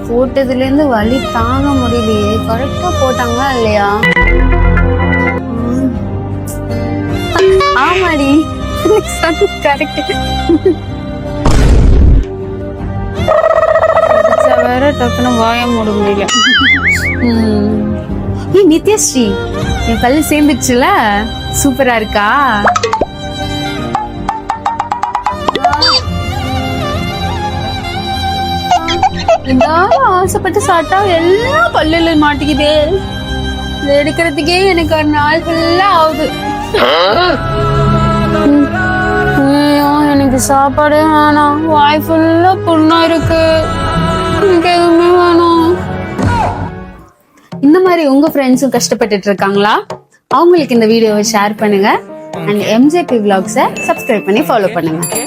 போட்டதுல இருந்து வலி தாங்க முடியலையே. கரெக்டா போட்டாங்களா இல்லையா? ஆமாடி, கரெக்ட். வேற டக்குன்னு வாய மூட முடியல. நித்யஸ்ரீ, என் பல்லு சேர்ந்துச்சுல, சூப்பரா இருக்கா? எல்லாரும் ஆசைப்பட்டு சாப்பிட்டா எல்லாம் பல்லுல மாட்டிக்குதே. இதை எடுக்கிறதுக்கே எனக்கு ஒரு நாள் ஃபுல்லா ஆகுது. ஐயோ, எனக்கு சாப்பாடே வேணாம். வாய் ஃபுல்லா புண்ணா இருக்கு. எனக்கு எதுவுமே வேணாம். இந்த மாதிரி உங்க ஃப்ரெண்ட்ஸும் கஷ்டப்பட்டுட்டு இருக்காங்களா? அவங்களுக்கு இந்த வீடியோவை ஷேர் பண்ணுங்க. அண்ட் MJP Vlogs சப்ஸ்கிரைப் பண்ணி ஃபாலோ பண்ணுங்க.